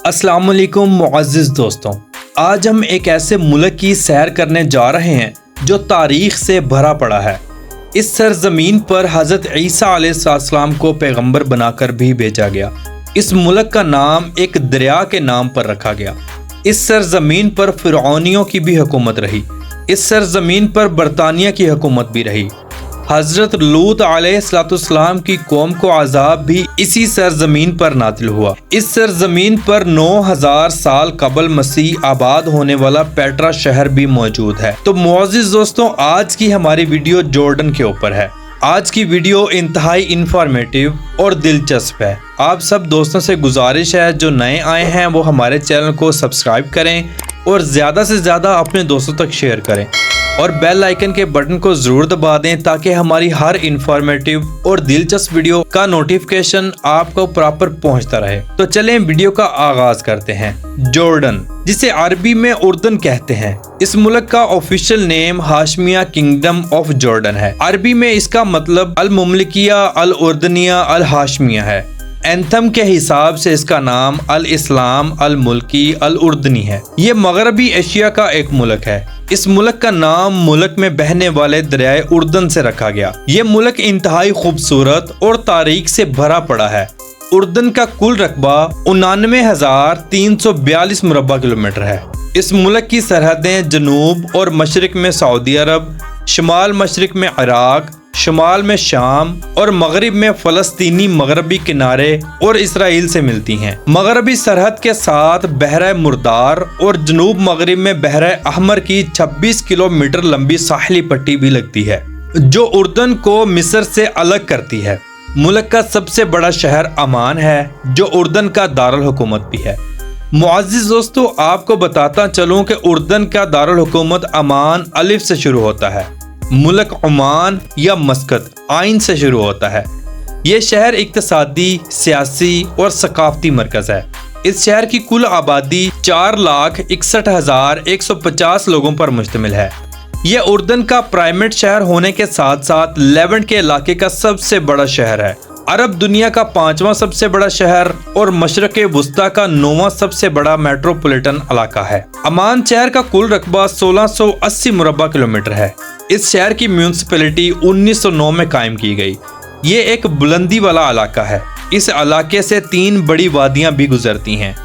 अस्सलाम वालेकुम मुअज़्ज़िज़ दोस्तों, आज हम एक ऐसे मुल्क की सैर करने जा रहे हैं जो तारीख़ से भरा पड़ा है। इस सरज़मीन पर हज़रत ईसा अलैहिस्सलाम को पैगंबर बनाकर भी भेजा गया। इस मुल्क का नाम एक दरिया के नाम पर रखा गया। इस सरज़मीन पर फ़िरऔनियों की भी हुकूमत रही। इस सरज़मीन पर बरतानिया की हुकूमत भी रही। हज़रत लूत अलैहिस्सलाम की कौम को अज़ाब भी इसी सरज़मीन पर नाज़िल हुआ। इस सरज़मीन पर 9000 साल कबल मसीह आबाद होने वाला पेट्रा शहर भी मौजूद है। तो मुअज़्ज़िज़ दोस्तों, आज की हमारी वीडियो जॉर्डन के ऊपर है। आज की वीडियो इंतहाई इंफॉर्मेटिव और दिलचस्प है। आप सब दोस्तों से गुजारिश है जो नए आए हैं वो हमारे चैनल को सब्सक्राइब करें और ज़्यादा से ज़्यादा अपने दोस्तों तक शेयर करें और बेल आइकन के बटन को ज़रूर दबा दें ताकि हमारी हर इंफॉर्मेटिव और दिलचस्प वीडियो का नोटिफिकेशन आपको प्रॉपर पहुंचता रहे। तो चलें वीडियो का आगाज करते हैं। जॉर्डन, जिसे अरबी में उर्दन कहते हैं, इस मुल्क का ऑफिशियल नेम हाशमिया किंगडम ऑफ जॉर्डन है। अरबी में इसका मतलब अल मुमलिकिया अल उर्दनिया अल हाशमिया है। एंथम के हिसाब से इसका नाम अल इस्लाम अल मुल्की अल उर्दनी है। ये मगरबी एशिया का एक मुल्क है। इस मुल्क का नाम मुल्क में बहने वाले दरियाए उर्दन से रखा गया। ये मुल्क इंतहाई खूबसूरत और तारीख से भरा पड़ा है। उर्दन का कुल रकबा 89,342 मुरब्बा किलोमीटर है। इस मुल्क की सरहदें जनूब और मशरिक में सऊदी अरब, शुमाल मशरिक में इराक, शुमाल में शाम और मगरिब में फ़लस्तीनी मगरबी किनारे और इसराइल से मिलती हैं। मगरबी सरहद के साथ बहरा मुर्दार और जनूब मगरिब में बहरा अहमर की 26 किलोमीटर लंबी साहिली पट्टी भी लगती है जो उर्दन को मिस्र से अलग करती है। मुल्क का सबसे बड़ा शहर अमान है जो उर्दन का दारुल हुकूमत भी है। मुअज़्ज़िज़ दोस्तों, आपको बताता चलूँ कि उर्दन का दारुल हुकूमत अमान अलिफ से शुरू होता है। मुल्क ओमान या मस्कत आइन से शुरू होता है। ये शहर इक्तिसादी, सियासी और सकाफती मरकज़ है। इस शहर की कुल आबादी 4,61,150 लोगों पर मुश्तमिल है। ये उर्दन का प्राइमेट शहर होने के साथ साथ लेवेंट के इलाके का सबसे बड़ा शहर है। अरब दुनिया का 5वां सबसे बड़ा शहर और मशरक़ वुस्ता का 9वां सबसे बड़ा मेट्रोपॉलिटन इलाका है। अमान शहर का कुल रकबा 1680 मुरब्बा किलोमीटर है। इस शहर की म्यूनसिपैलिटी 1909 में कायम की गई। ये एक बुलंदी वाला इलाका है। इस इलाके से 3 बड़ी वादियां भी गुजरती हैं।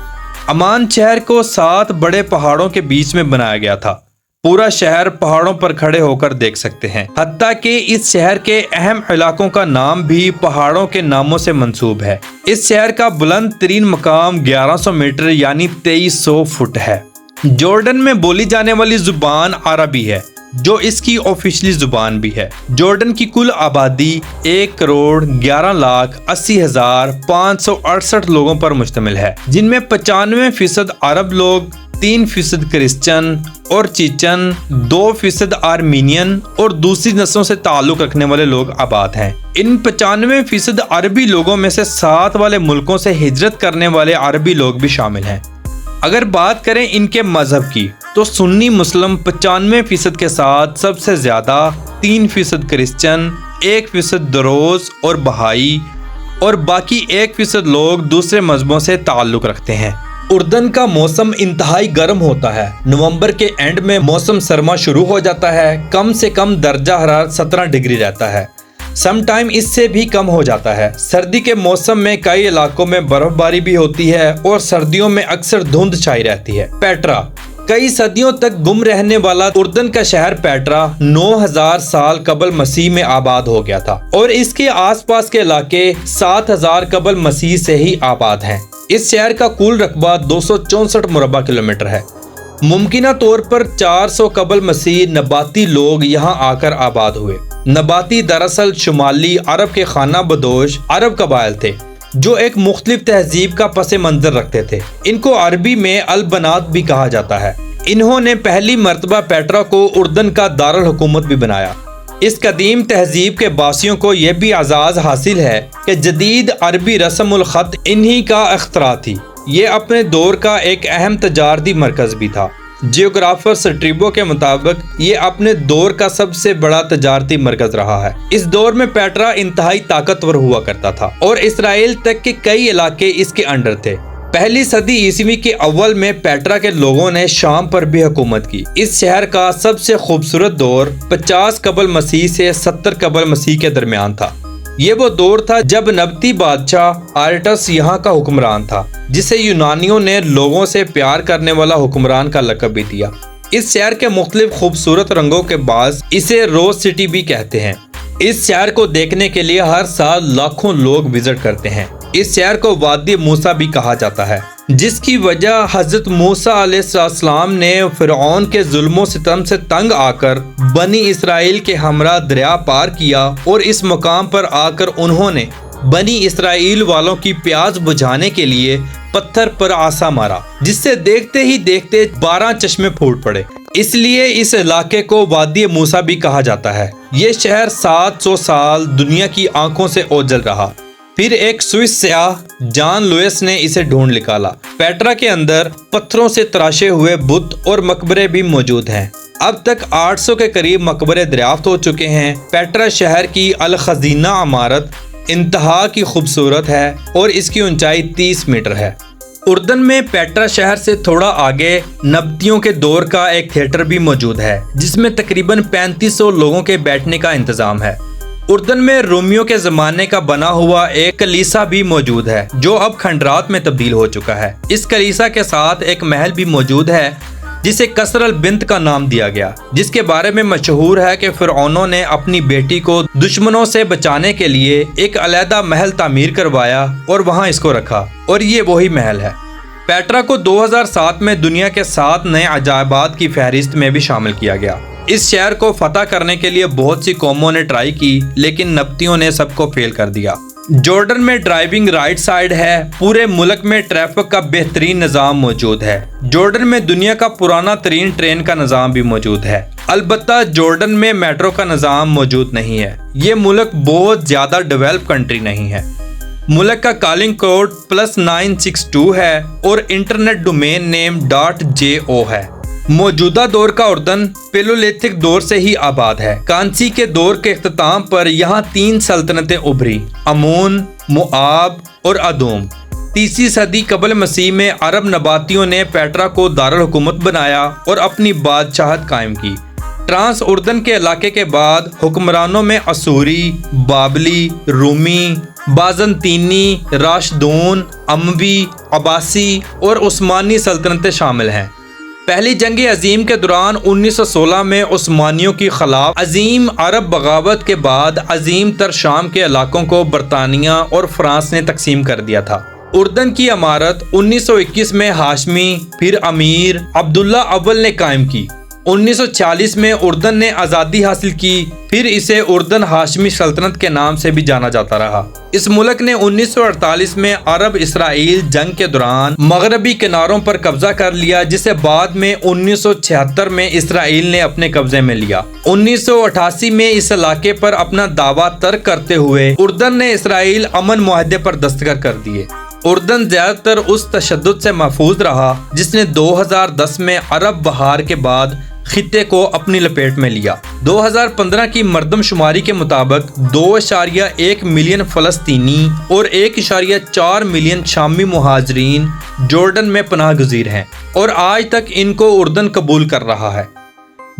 अमान शहर को 7 बड़े पहाड़ों के बीच में बनाया गया था। पूरा शहर पहाड़ों पर खड़े होकर देख सकते हैं। हत्ता कि इस शहर के अहम इलाकों का नाम भी पहाड़ों के नामों से मंसूब है। इस शहर का बुलंद तरीन मकाम 1100 मीटर यानी 2300 फुट है। जॉर्डन में बोली जाने वाली जुबान अरबी है जो इसकी ऑफिशियली जुबान भी है। जॉर्डन की कुल आबादी 1,11,80,568 लोगों पर मुश्तमिल है, जिनमें 95% अरब लोग, 3% क्रिश्चियन और चीचन, 2% आर्मीनियन और दूसरी नस्लों से ताल्लुक रखने वाले लोग आबाद हैं। इन 95% अरबी लोगों में से 7 वाले मुल्कों से हिजरत करने वाले अरबी लोग भी शामिल हैं। अगर बात करें इनके मजहब की तो सुन्नी मुस्लिम 95% के साथ सबसे ज्यादा, 3% क्रिश्चियन, 1% दरोज और बहाई और बाकी 1% लोग दूसरे मजहबों से ताल्लुक रखते हैं। उर्दन का मौसम इंतहाई गर्म होता है। नवंबर के एंड में मौसम सरमा शुरू हो जाता है। कम से कम दर्जा हरारत 17 डिग्री रहता है। सम टाइम इससे भी कम हो जाता है। सर्दी के मौसम में कई इलाकों में बर्फबारी भी होती है और सर्दियों में अक्सर धुंध छाई रहती है। पेट्रा, कई सदियों तक गुम रहने वाला उर्दन का शहर पेट्रा 9000 साल कबल मसीह में आबाद हो गया था और इसके आसपास के इलाके 7000 कबल मसीह से ही आबाद हैं। इस शहर का कुल रकबा 264 मुरब्बा किलोमीटर है। मुमकिना तौर पर 400 कबल मसीह नबाती लोग यहाँ आकर आबाद हुए। नबाती दरअसल शुमाली अरब के खाना बदोश अरब कबाइल थे जो एक मुख्तलिफ तहजीब का पस मंजर रखते थे। इनको अरबी में अल-बनात भी कहा जाता है। इन्होंने पहली मर्तबा पेट्रा को उर्दन का दारुल हुकूमत भी बनाया। इस कदीम तहजीब के बासियों को यह भी आज़ाज़ हासिल है कि जदीद अरबी रस्मुल ख़त इन्हीं का इख्तरा थी। ये अपने दौर का एक अहम तजारती मरकज़ भी था। जियोग्राफर स्ट्रीबो के मुताबिक ये अपने दौर का सबसे बड़ा तजारती मरकज रहा है। इस दौर में पेट्रा इंतहाई ताकतवर हुआ करता था और इसराइल तक के कई इलाके इसके अंडर थे। پہلی صدی عیسوی کے اول میں پیٹرا کے لوگوں نے شام پر بھی حکومت کی۔ اس شہر کا سب سے خوبصورت دور 50 قبل مسیح سے 70 قبل مسیح کے درمیان تھا۔ یہ وہ دور تھا جب نبطی بادشاہ آرٹس یہاں کا حکمران تھا، جسے یونانیوں نے لوگوں سے پیار کرنے والا حکمران کا لقب بھی دیا۔ اس شہر کے مختلف خوبصورت رنگوں کے باعث اسے روز سٹی بھی کہتے ہیں۔ اس شہر کو دیکھنے کے لیے ہر سال لاکھوں لوگ وزٹ کرتے ہیں۔ اس شہر کو وادی موسیٰ بھی کہا جاتا ہے، جس کی وجہ حضرت موسیٰ علیہ السلام نے فرعون کے ظلم و ستم سے تنگ آ کر بنی اسرائیل کے ہمراہ دریا پار کیا، اور اس مقام پر آ کر انہوں نے بنی اسرائیل والوں کی پیاس بجھانے کے لیے پتھر پر عصا مارا، جس سے دیکھتے ہی دیکھتے 12 چشمے پھوٹ پڑے۔ اس لیے اس علاقے کو وادی موسیٰ بھی کہا جاتا ہے۔ یہ شہر 700 سال دنیا کی آنکھوں سے اوجھل رہا۔ پھر ایک سوئس سیاح جان لوئس نے اسے ڈھونڈ نکالا۔ پیٹرا کے اندر پتھروں سے تراشے ہوئے بت اور مقبرے بھی موجود ہیں۔ اب تک 800 کے قریب مقبرے دریافت ہو چکے ہیں۔ پیٹرا شہر کی الخزینہ عمارت انتہا کی خوبصورت ہے اور اس کی اونچائی 30 میٹر ہے۔ اردن میں پیٹرا شہر سے تھوڑا آگے نبطیوں کے دور کا ایک تھیٹر بھی موجود ہے، جس میں تقریباً 3500 لوگوں کے بیٹھنے کا انتظام ہے۔ اردن میں رومیوں کے زمانے کا بنا ہوا ایک کلیسا بھی موجود ہے، جو اب کھنڈرات میں تبدیل ہو چکا ہے۔ اس کلیسا کے ساتھ ایک محل بھی موجود ہے، جسے قصر البنت کا نام دیا گیا، جس کے بارے میں مشہور ہے کہ فرعونوں نے اپنی بیٹی کو دشمنوں سے بچانے کے لیے ایک علیحدہ محل تعمیر کروایا اور وہاں اس کو رکھا، اور یہ وہی محل ہے۔ پیٹرا کو 2007 میں دنیا کے 7 نئے عجائبات کی فہرست میں بھی شامل کیا گیا۔ اس شہر کو فتح کرنے کے لیے بہت سی قوموں نے ٹرائی کی، لیکن نبطیوں نے سب کو فیل کر دیا۔ جارڈن میں ڈرائیونگ رائٹ سائڈ ہے۔ پورے ملک میں ٹریفک کا بہترین نظام موجود ہے۔ جارڈن میں دنیا کا پرانا ترین ٹرین کا نظام بھی موجود ہے۔ البتہ جارڈن میں میٹرو کا نظام موجود نہیں ہے۔ یہ ملک بہت زیادہ ڈیولپ کنٹری نہیں ہے۔ ملک کا کالنگ کوڈ +962 ہے اور انٹرنیٹ ڈومین نیم .jo ہے۔ موجودہ دور کا اردن پیلولیتھک دور سے ہی آباد ہے۔ کانسی کے دور کے اختتام پر یہاں 3 سلطنتیں ابھری: امون، موآب اور ادوم۔ 3 صدی قبل مسیح میں عرب نباتیوں نے پیٹرا کو دارالحکومت بنایا اور اپنی بادشاہت قائم کی۔ ٹرانس اردن کے علاقے کے بعد حکمرانوں میں اسوری، بابلی، رومی، بازنطینی، راشدون، اموی، عباسی اور عثمانی سلطنتیں شامل ہیں۔ پہلی جنگ عظیم کے دوران 1916 میں عثمانیوں کی خلاف عظیم عرب بغاوت کے بعد عظیم تر شام کے علاقوں کو برطانیہ اور فرانس نے تقسیم کر دیا تھا۔ اردن کی عمارت 1921 میں ہاشمی پھر امیر عبداللہ اول نے قائم کی۔ 1946 میں اردن نے آزادی حاصل کی، پھر اسے اردن ہاشمی سلطنت کے نام سے بھی جانا جاتا رہا۔ اس ملک نے 1948 میں عرب اسرائیل جنگ کے دوران مغربی کناروں پر قبضہ کر لیا، جسے بعد میں 1976 میں اسرائیل نے اپنے قبضے میں لیا۔ 1988 میں اس علاقے پر اپنا دعویٰ ترک کرتے ہوئے اردن نے اسرائیل امن معاہدے پر دستخط کر دیے۔ اردن زیادہ تر اس تشدد سے محفوظ رہا جس نے 2010 میں عرب بہار کے بعد خطے کو اپنی لپیٹ میں لیا۔ 2015 کی مردم شماری کے مطابق 2.1 ملین فلسطینی اور 1.4 ملین شامی مہاجرین جارڈن میں پناہ گزیر ہیں، اور آج تک ان کو اردن قبول کر رہا ہے۔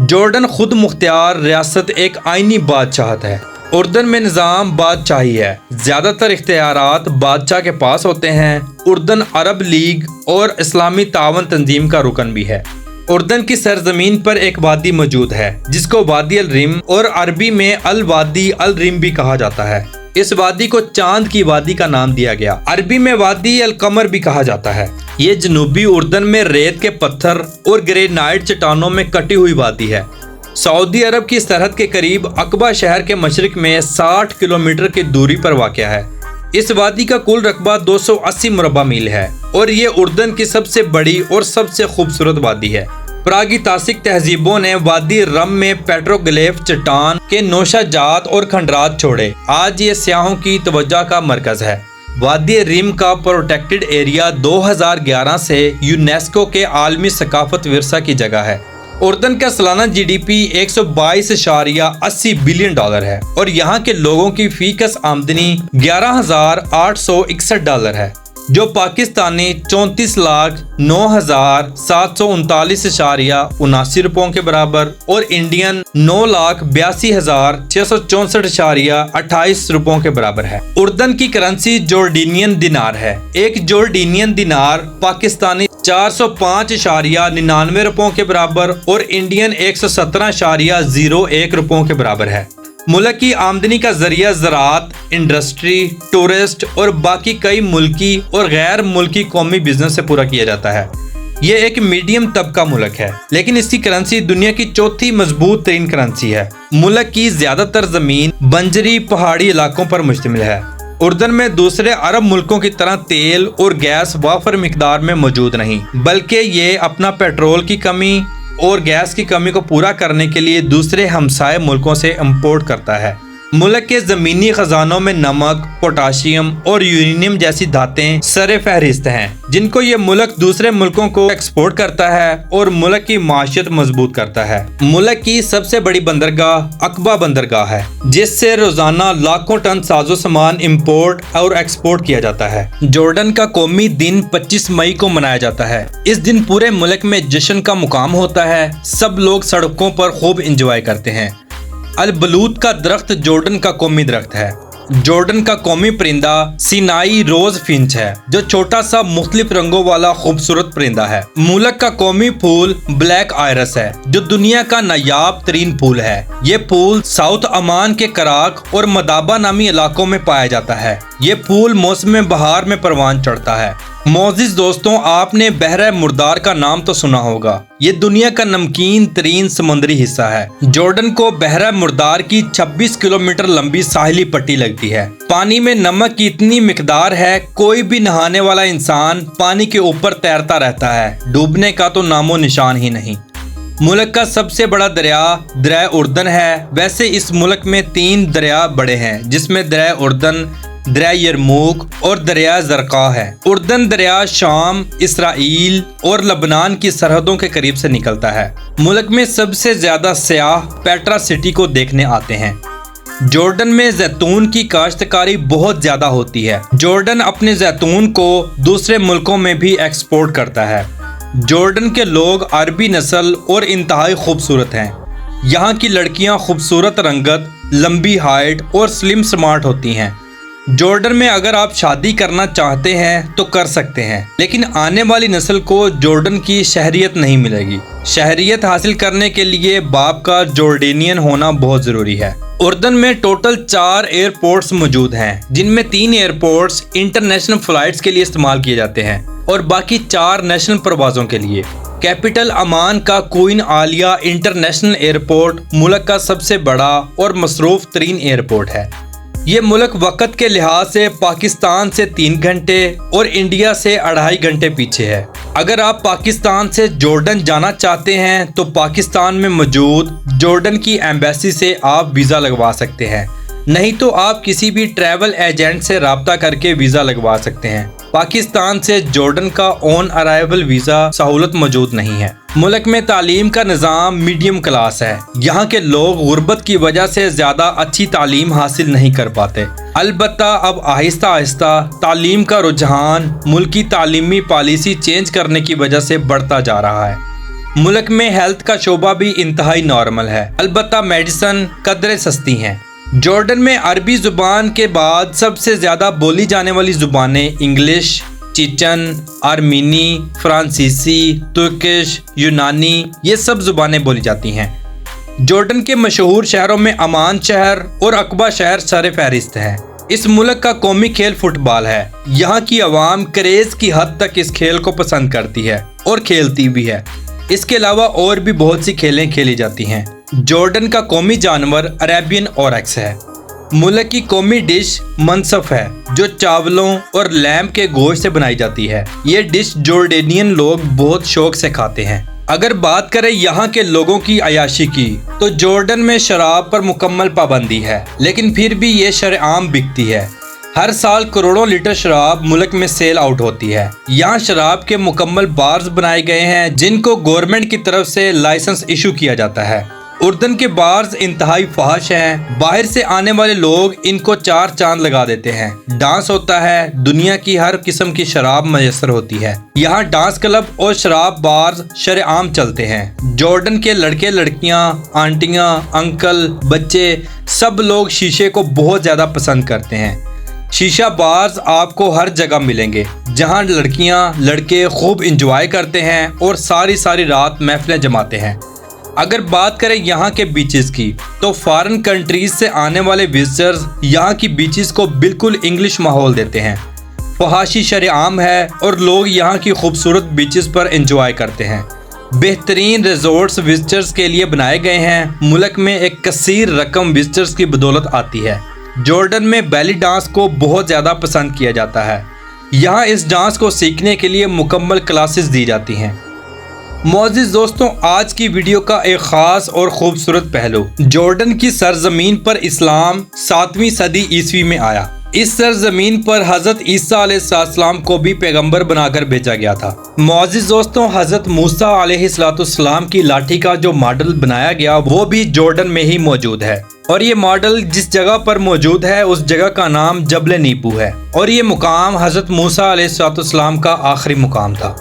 جارڈن خود مختار ریاست ایک آئینی بادشاہت ہے۔ اردن میں نظام بادشاہی ہے، زیادہ تر اختیارات بادشاہ کے پاس ہوتے ہیں۔ اردن عرب لیگ اور اسلامی تعاون تنظیم کا رکن بھی ہے۔ اردن کی سرزمین پر ایک وادی موجود ہے جس کو وادی الریم اور عربی میں الوادی الریم بھی کہا جاتا ہے۔ اس وادی کو چاند کی وادی کا نام دیا گیا۔ عربی میں وادی القمر بھی کہا جاتا ہے۔ یہ جنوبی اردن میں ریت کے پتھر اور گرینائٹ چٹانوں میں کٹی ہوئی وادی ہے۔ سعودی عرب کی سرحد کے قریب عقبہ شہر کے مشرق میں 60 کلومیٹر کی دوری پر واقع ہے۔ اس وادی کا کل رقبہ 280 مربع میل ہے اور یہ اردن کی سب سے بڑی اور سب سے خوبصورت وادی ہے۔ پراگیتاسک تہذیبوں نے وادی رم میں پیٹروگلیف چٹان کے نوشہ جات اور کھنڈرات چھوڑے۔ آج یہ سیاحوں کی توجہ کا مرکز ہے۔ وادی ریم کا پروٹیکٹڈ ایریا 2011 سے یونیسکو کے عالمی ثقافت ورثہ کی جگہ ہے۔ اردن کا سالانہ GDP 122.80 بلین ڈالر ہے اور یہاں کے لوگوں کی فی کس آمدنی $11,861 ہے۔ जो पाकिस्तानी 34,09,739.79 रुपयों के बराबर और इंडियन 9,82,664.28 रुपयों के बराबर है। उर्दन की करेंसी जॉर्डनियन दिनार है। एक जॉर्डनियन दिनार पाकिस्तानी 405.99 रुपयों के बराबर और इंडियन 117.01 रुपयों के बराबर है। मुल्क की आमदनी का जरिया ज़राअत, इंडस्ट्री, टूरिस्ट और बाकी कई मुल्की और गैर मुल्की कौमी बिजनेस से पूरा किया जाता है। ये एक मीडियम तबका मुल्क है, लेकिन इसकी करेंसी दुनिया की चौथी मजबूत तरीन करेंसी है। मुल्क की ज्यादातर जमीन बंजरी पहाड़ी इलाकों पर मुश्तमिल है। उर्दन में दूसरे अरब मुल्कों की तरह तेल और गैस वाफर मिकदार में मौजूद नहीं, बल्कि ये अपना पेट्रोल की कमी और गैस की कमी को पूरा करने के लिए दूसरे हमसाये मुल्कों से इंपोर्ट करता है। मुल्क के ज़मीनी खजानों में नमक, पोटाशियम और यूरेनियम जैसी धातें सरे फहरिस्त हैं, जिनको ये मुल्क दूसरे मुल्कों को एक्सपोर्ट करता है और मुल्क की माशियत मजबूत करता है। मुल्क की सबसे बड़ी बंदरगाह अकबा बंदरगाह है, जिससे रोजाना लाखों टन साजो सामान इंपोर्ट और एक्सपोर्ट किया जाता है। जॉर्डन का कौमी दिन 25 मई को मनाया जाता है। इस दिन पूरे मुल्क में जश्न का मुकाम होता है। सब लोग सड़कों पर खूब इंजॉय करते हैं। अल बलूत का दरख्त जॉर्डन का कौमी दरख्त है। जॉर्डन का कौमी परिंदा सिनाई रोज फिंच है, जो छोटा सा मुख्तलिफ रंगों वाला खूबसूरत परिंदा है। मुल्क का कौमी फूल ब्लैक आयरस है, जो दुनिया का नायाब तरीन फूल है। ये फूल साउथ अमान के कराक और मदाबा नामी इलाकों में पाया जाता है। ये फूल मौसम बहार में परवान चढ़ता है। मोअज़्ज़िज़ दोस्तों, आपने बहरा मुर्दार का नाम तो सुना होगा। ये दुनिया का नमकीन तरीन समुद्री हिस्सा है। जॉर्डन को बहरा मुर्दार की 26 किलोमीटर लंबी साहिली पट्टी लगती है। पानी में नमक की इतनी मिकदार है, कोई भी नहाने वाला इंसान पानी के ऊपर तैरता रहता है, डूबने का तो नामो निशान ही नहीं। मुल्क का सबसे बड़ा दरिया उर्दन है। वैसे इस मुल्क में 3 दरिया बड़े हैं, जिसमें दरिया उर्दन, दरिया यरमूक और दरिया ज़रक़ा है। उर्दन दरिया शाम, इसराइल और लबनान की सरहदों के करीब से निकलता है। मुल्क में सबसे ज्यादा सयाह पेट्रा सिटी को देखने आते हैं। जॉर्डन में जैतून की काश्तकारी बहुत ज्यादा होती है। जॉर्डन अपने जैतून को दूसरे मुल्कों में भी एक्सपोर्ट करता है। जॉर्डन के लोग अरबी नस्ल और इंतहाई खूबसूरत हैं। यहाँ की लड़कियाँ खूबसूरत रंगत, लंबी हाइट और स्लिम स्मार्ट होती हैं। जॉर्डन में अगर आप शादी करना चाहते हैं तो कर सकते हैं, लेकिन आने वाली नस्ल को जॉर्डन की शहरियत नहीं मिलेगी। शहरियत हासिल करने के लिए बाप का जॉर्डेनियन होना बहुत जरूरी है। उर्दन में टोटल 4 एयरपोर्ट्स मौजूद हैं, जिनमें 3 एयरपोर्ट्स इंटरनेशनल फ्लाइट्स के लिए इस्तेमाल किए जाते हैं और बाकी 4 नेशनल परवाजों के लिए। कैपिटल अमान का क्वीन आलिया इंटरनेशनल एयरपोर्ट मुल्क का सबसे बड़ा और मसरूफ तरीन एयरपोर्ट है। ये मुल्क वक़्त के लिहाज से पाकिस्तान से 3 घंटे और इंडिया से 2.5 घंटे पीछे है। अगर आप पाकिस्तान से जॉर्डन जाना चाहते हैं तो पाकिस्तान में मौजूद जॉर्डन की एम्बेसी से आप वीज़ा लगवा सकते हैं, नहीं तो आप किसी भी ट्रैवल एजेंट से राब्ता करके वीज़ा लगवा सकते हैं। पाकिस्तान से जॉर्डन का ऑन अराइवल वीज़ा सहूलत मौजूद नहीं है। मुल्क में तालीम का निज़ाम मीडियम क्लास है। यहाँ के लोग गुर्बत की वजह से ज़्यादा अच्छी तालीम हासिल नहीं कर पाते। अलबत्ता अब आहिस्ता आहिस्ता तालीम का रुझान मुल्की तालीमी पॉलिसी चेंज करने की वजह से बढ़ता जा रहा है। मुल्क में हेल्थ का शोबा भी इंतहाई नॉर्मल है, अलबत्ता मेडिसिन कदरे सस्ती हैं। जॉर्डन में अरबी जुबान के बाद सबसे ज़्यादा बोली जाने वाली ज़ुबानें इंग्लिश, चीचन, आर्मीनी, फ्रांसीसी, तुर्किश, यूनानी, ये सब ज़ुबानें बोली जाती हैं। जॉर्डन के मशहूर शहरों में अमान शहर और अकबा शहर सरे फहरिस्त हैं। इस मुल्क का कौमी खेल फुटबॉल है। यहाँ की आवाम क्रेज़ की हद तक इस खेल को पसंद करती है और खेलती भी है। इसके अलावा और भी बहुत सी खेलें खेली जाती हैं। जॉर्डन का कौमी जानवर अरेबियन ऑरेक्स है। मुल्क की कौमी डिश मनसफ है, जो चावलों और लैम्प के गोश्त से बनाई जाती है। ये डिश जॉर्डेनियन लोग बहुत शौक से खाते हैं। अगर बात करें यहाँ के लोगों की अयाशी की, तो जॉर्डन में शराब पर मुकम्मल पाबंदी है, लेकिन फिर भी ये शरेआम बिकती है। हर साल करोड़ों लीटर शराब मुल्क में सेल आउट होती है। यहाँ शराब के मुकम्मल बार्स बनाए गए हैं, जिनको गवर्नमेंट की तरफ से लाइसेंस इशू किया जाता है। اردن کے بارز انتہائی فحش ہیں، باہر سے آنے والے لوگ ان کو 4 چاند لگا دیتے ہیں۔ ڈانس ہوتا ہے، دنیا کی ہر قسم کی شراب میسر ہوتی ہے۔ یہاں ڈانس کلب اور شراب بارز شرعام چلتے ہیں۔ جارڈن کے لڑکے لڑکیاں، آنٹیاں، انکل، بچے سب لوگ شیشے کو بہت زیادہ پسند کرتے ہیں۔ شیشہ بارز آپ کو ہر جگہ ملیں گے جہاں لڑکیاں لڑکے خوب انجوائے کرتے ہیں اور ساری رات محفلیں جماتے ہیں۔ اگر بات کریں یہاں کے بیچز کی تو فارن کنٹریز سے آنے والے وزٹرز یہاں کی بیچز کو بالکل انگلش ماحول دیتے ہیں۔ فحاشی شرعام ہے اور لوگ یہاں کی خوبصورت بیچز پر انجوائے کرتے ہیں۔ بہترین ریزورٹس وزٹرز کے لیے بنائے گئے ہیں۔ ملک میں ایک کثیر رقم وزٹرز کی بدولت آتی ہے۔ جارڈن میں بیلی ڈانس کو بہت زیادہ پسند کیا جاتا ہے۔ یہاں اس ڈانس کو سیکھنے کے لیے مکمل کلاسز دی جاتی ہیں۔ معزز دوستوں، آج کی ویڈیو کا ایک خاص اور خوبصورت پہلو، جارڈن کی سرزمین پر اسلام 7ویں صدی عیسوی میں آیا۔ اس سرزمین پر حضرت عیسیٰ علیہ السلام کو بھی پیغمبر بنا کر بھیجا گیا تھا۔ معزز دوستوں، حضرت موسیٰ علیہ السلام کی لاٹھی کا جو ماڈل بنایا گیا وہ بھی جارڈن میں ہی موجود ہے، اور یہ ماڈل جس جگہ پر موجود ہے اس جگہ کا نام جبل نیبو ہے، اور یہ مقام حضرت موسیٰ علیہ السلام کا آخری مقام تھا،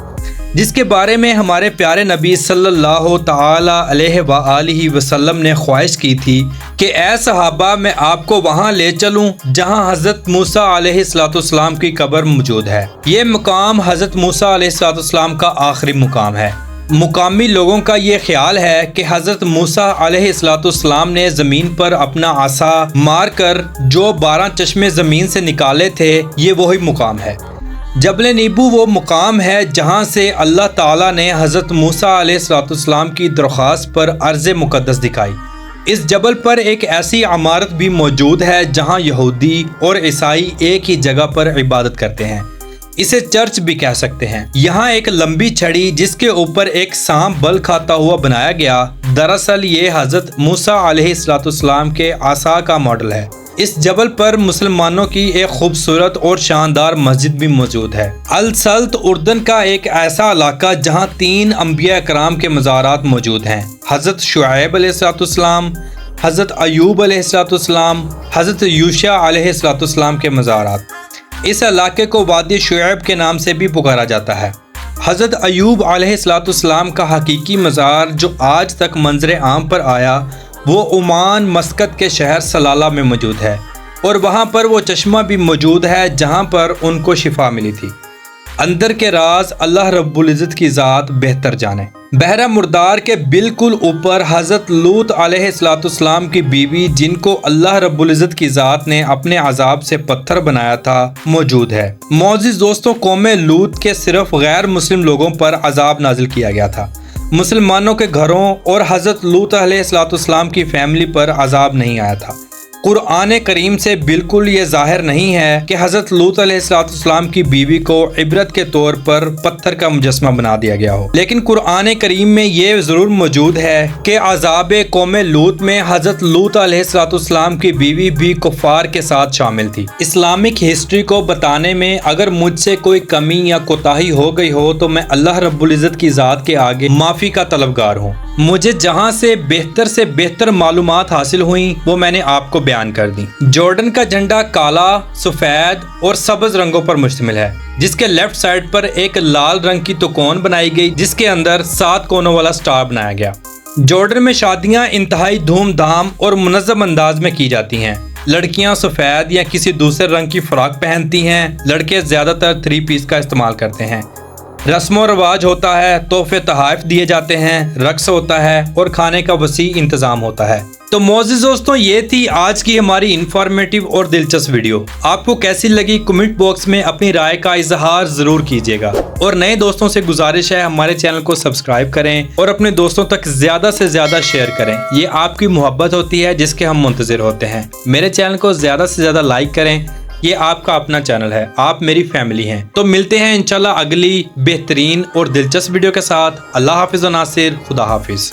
جس کے بارے میں ہمارے پیارے نبی صلی اللہ تعالی علیہ وآلہ وسلم نے خواہش کی تھی کہ اے صحابہ میں آپ کو وہاں لے چلوں جہاں حضرت موسیٰ علیہ السلام کی قبر موجود ہے۔ یہ مقام حضرت موسیٰ علیہ السلام کا آخری مقام ہے۔ مقامی لوگوں کا یہ خیال ہے کہ حضرت موسیٰ علیہ السلام نے زمین پر اپنا عصا مار کر جو 12 چشمے زمین سے نکالے تھے، یہ وہی مقام ہے۔ جبل نیبو وہ مقام ہے جہاں سے اللہ تعالیٰ نے حضرت موسیٰ علیہ السلام کی درخواست پر ارض مقدس دکھائی۔ اس جبل پر ایک ایسی عمارت بھی موجود ہے جہاں یہودی اور عیسائی ایک ہی جگہ پر عبادت کرتے ہیں، اسے چرچ بھی کہہ سکتے ہیں۔ یہاں ایک لمبی چھڑی جس کے اوپر ایک سانپ بل کھاتا ہوا بنایا گیا، دراصل یہ حضرت موسیٰ علیہ السلام کے عصا کا ماڈل ہے۔ اس جبل پر مسلمانوں کی ایک خوبصورت اور شاندار مسجد بھی موجود ہے۔ السلط اردن کا ایک ایسا علاقہ جہاں 3 انبیاء کرام کے مزارات موجود ہیں، حضرت شعیب علیہ السلام، حضرت ایوب علیہ السلام، حضرت یوشع علیہ السلام کے مزارات۔ اس علاقے کو وادی شعیب کے نام سے بھی پکارا جاتا ہے۔ حضرت ایوب علیہ السلام کا حقیقی مزار جو آج تک منظر عام پر آیا وہ عمان مسقط کے شہر سلالہ میں موجود ہے، اور وہاں پر وہ چشمہ بھی موجود ہے جہاں پر ان کو شفا ملی تھی۔ اندر کے راز اللہ رب العزت کی ذات بہتر جانے۔ بحیرہ مردار کے بالکل اوپر حضرت لوط علیہ السلام کی بیوی جن کو اللہ رب العزت کی ذات نے اپنے عذاب سے پتھر بنایا تھا موجود ہے۔ معزز دوستوں، قوم لوط کے صرف غیر مسلم لوگوں پر عذاب نازل کیا گیا تھا، مسلمانوں کے گھروں اور حضرت لوط علیہ السلام کی فیملی پر عذاب نہیں آیا تھا۔ قرآن کریم سے بالکل یہ ظاہر نہیں ہے کہ حضرت لوط علیہ السلام کی بیوی کو عبرت کے طور پر پتھر کا مجسمہ بنا دیا گیا ہو، لیکن قرآن کریم میں یہ ضرور موجود ہے کہ عذاب قوم لوط میں حضرت لوط علیہ السلام کی بیوی بھی کفار کے ساتھ شامل تھی۔ اسلامک ہسٹری کو بتانے میں اگر مجھ سے کوئی کمی یا کوتاہی ہو گئی ہو تو میں اللہ رب العزت کی ذات کے آگے معافی کا طلبگار ہوں۔ مجھے جہاں سے بہتر معلومات حاصل ہوئیں وہ میں نے آپ کو بیان کر دی۔ جارڈن کا جھنڈا کالا، سفید اور سبز رنگوں پر مشتمل ہے، جس کے لیفٹ سائڈ پر ایک لال رنگ کی توکون بنائی گئی جس کے اندر 7 کونوں والا سٹار بنایا گیا۔ جارڈن میں شادیاں انتہائی دھوم دھام اور منظم انداز میں کی جاتی ہیں۔ لڑکیاں سفید یا کسی دوسرے رنگ کی فراک پہنتی ہیں، لڑکے زیادہ تر 3 پیس کا استعمال کرتے ہیں۔ رسم و رواج ہوتا ہے، تحفے تحائف دیے جاتے ہیں، رقص ہوتا ہے اور کھانے کا وسیع انتظام ہوتا ہے۔ تو معزز دوستوں، یہ تھی آج کی ہماری انفارمیٹیو اور دلچسپ ویڈیو۔ آپ کو کیسی لگی کمنٹ باکس میں اپنی رائے کا اظہار ضرور کیجیے گا، اور نئے دوستوں سے گزارش ہے ہمارے چینل کو سبسکرائب کریں اور اپنے دوستوں تک زیادہ سے زیادہ شیئر کریں۔ یہ آپ کی محبت ہوتی ہے جس کے ہم منتظر ہوتے ہیں۔ میرے چینل کو زیادہ سے زیادہ لائک کریں، یہ آپ کا اپنا چینل ہے، آپ میری فیملی ہیں۔ تو ملتے ہیں انشاءاللہ اگلی بہترین اور دلچسپ ویڈیو کے ساتھ۔ اللہ حافظ و ناصر، خدا حافظ۔